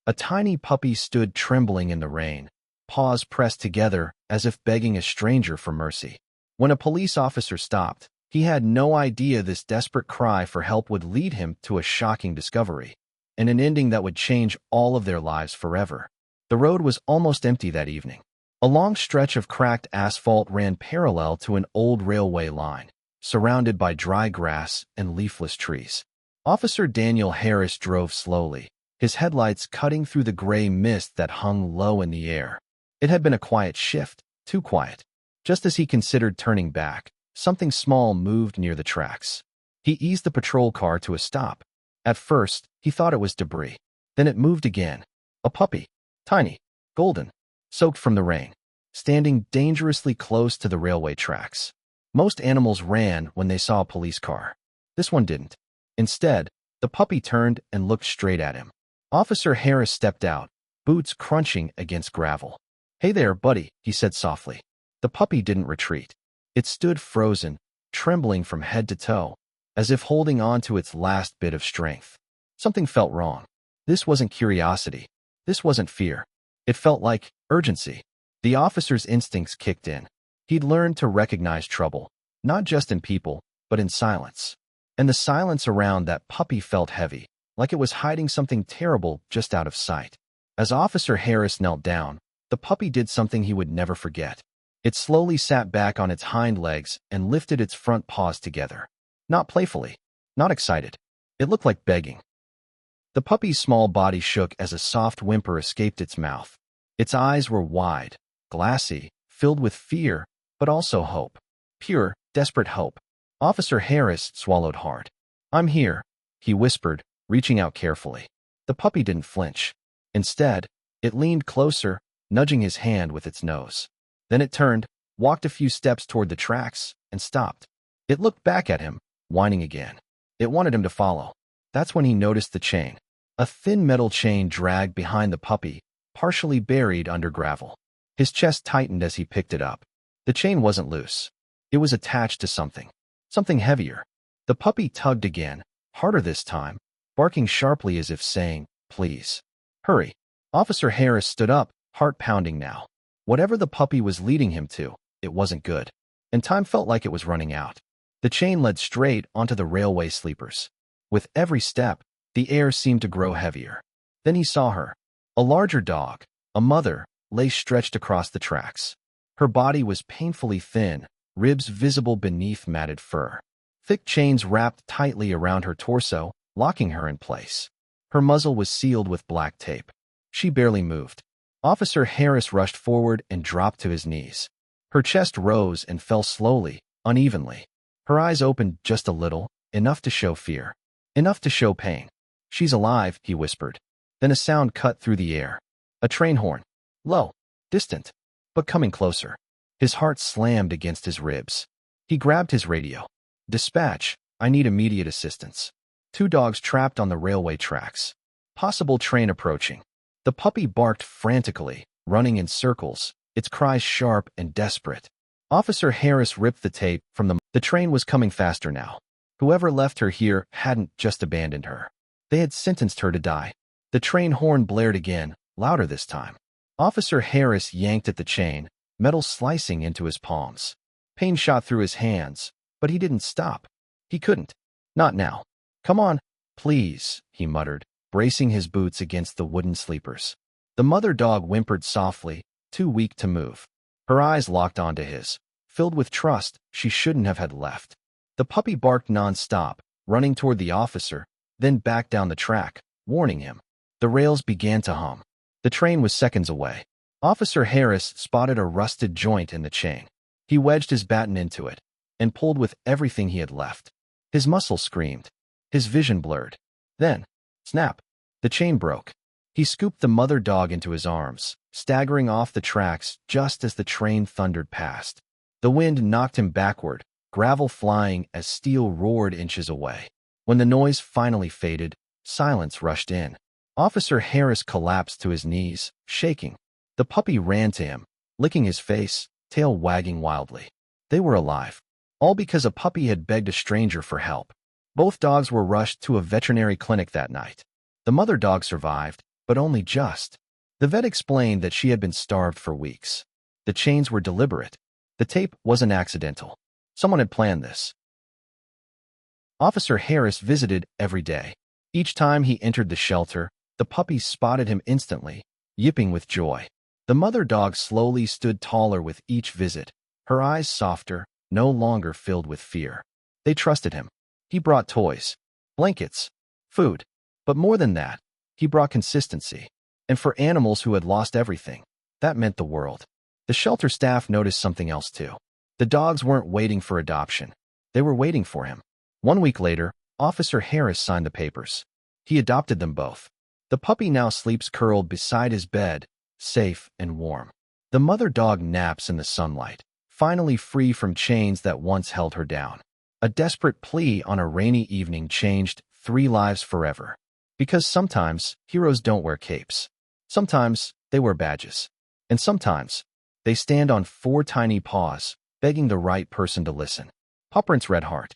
A tiny puppy stood trembling in the rain, paws pressed together as if begging a stranger for mercy. When a police officer stopped, he had no idea this desperate cry for help would lead him to a shocking discovery, and an ending that would change all of their lives forever. The road was almost empty that evening. A long stretch of cracked asphalt ran parallel to an old railway line, surrounded by dry grass and leafless trees. Officer Daniel Harris drove slowly, his headlights cutting through the gray mist that hung low in the air. It had been a quiet shift, too quiet. Just as he considered turning back, something small moved near the tracks. He eased the patrol car to a stop. At first, he thought it was debris. Then it moved again. A puppy. Tiny. Golden. Soaked from the rain. Standing dangerously close to the railway tracks. Most animals ran when they saw a police car. This one didn't. Instead, the puppy turned and looked straight at him. Officer Harris stepped out, boots crunching against gravel. "Hey there, buddy," he said softly. The puppy didn't retreat. It stood frozen, trembling from head to toe, as if holding on to its last bit of strength. Something felt wrong. This wasn't curiosity. This wasn't fear. It felt like urgency. The officer's instincts kicked in. He'd learned to recognize trouble, not just in people, but in silence. And the silence around that puppy felt heavy, like it was hiding something terrible just out of sight. As Officer Harris knelt down, the puppy did something he would never forget. It slowly sat back on its hind legs and lifted its front paws together. Not playfully, not excited. It looked like begging. The puppy's small body shook as a soft whimper escaped its mouth. Its eyes were wide, glassy, filled with fear, but also hope. Pure, desperate hope. Officer Harris swallowed hard. "I'm here," he whispered, reaching out carefully. The puppy didn't flinch. Instead, it leaned closer, nudging his hand with its nose. Then it turned, walked a few steps toward the tracks, and stopped. It looked back at him, whining again. It wanted him to follow. That's when he noticed the chain. A thin metal chain dragged behind the puppy, partially buried under gravel. His chest tightened as he picked it up. The chain wasn't loose. It was attached to something. Something heavier. The puppy tugged again, harder this time, barking sharply as if saying, "Please. Hurry." Officer Harris stood up, heart pounding now. Whatever the puppy was leading him to, it wasn't good. And time felt like it was running out. The chain led straight onto the railway sleepers. With every step, the air seemed to grow heavier. Then he saw her. A larger dog, a mother, lay stretched across the tracks. Her body was painfully thin, ribs visible beneath matted fur. Thick chains wrapped tightly around her torso, locking her in place. Her muzzle was sealed with black tape. She barely moved. Officer Harris rushed forward and dropped to his knees. Her chest rose and fell slowly, unevenly. Her eyes opened just a little, enough to show fear. Enough to show pain. "She's alive," he whispered. Then a sound cut through the air. A train horn. Low, distant, but coming closer. His heart slammed against his ribs. He grabbed his radio. "Dispatch, I need immediate assistance. 2 dogs trapped on the railway tracks. Possible train approaching." The puppy barked frantically, running in circles, its cries sharp and desperate. Officer Harris ripped the tape from the train was coming faster now. Whoever left her here hadn't just abandoned her. They had sentenced her to die. The train horn blared again, louder this time. Officer Harris yanked at the chain, metal slicing into his palms. Pain shot through his hands, but he didn't stop. He couldn't. Not now. "Come on, please," he muttered, bracing his boots against the wooden sleepers. The mother dog whimpered softly, too weak to move. Her eyes locked onto his, filled with trust she shouldn't have had left. The puppy barked nonstop, running toward the officer, then back down the track, warning him. The rails began to hum. The train was seconds away. Officer Harris spotted a rusted joint in the chain. He wedged his baton into it and pulled with everything he had left. His muscles screamed. His vision blurred. Then, snap! The chain broke. He scooped the mother dog into his arms, staggering off the tracks just as the train thundered past. The wind knocked him backward, gravel flying as steel roared inches away. When the noise finally faded, silence rushed in. Officer Harris collapsed to his knees, shaking. The puppy ran to him, licking his face, tail wagging wildly. They were alive. All because a puppy had begged a stranger for help. Both dogs were rushed to a veterinary clinic that night. The mother dog survived, but only just. The vet explained that she had been starved for weeks. The chains were deliberate. The tape wasn't accidental. Someone had planned this. Officer Harris visited every day. Each time he entered the shelter, the puppies spotted him instantly, yipping with joy. The mother dog slowly stood taller with each visit, her eyes softer, no longer filled with fear. They trusted him. He brought toys, blankets, food. But more than that, he brought consistency. And for animals who had lost everything, that meant the world. The shelter staff noticed something else too. The dogs weren't waiting for adoption. They were waiting for him. 1 week later, Officer Harris signed the papers. He adopted them both. The puppy now sleeps curled beside his bed, safe and warm. The mother dog naps in the sunlight, finally free from chains that once held her down. A desperate plea on a rainy evening changed 3 lives forever. Because sometimes heroes don't wear capes. Sometimes they wear badges. And sometimes they stand on 4 tiny paws, begging the right person to listen. Pawprints Red Heart.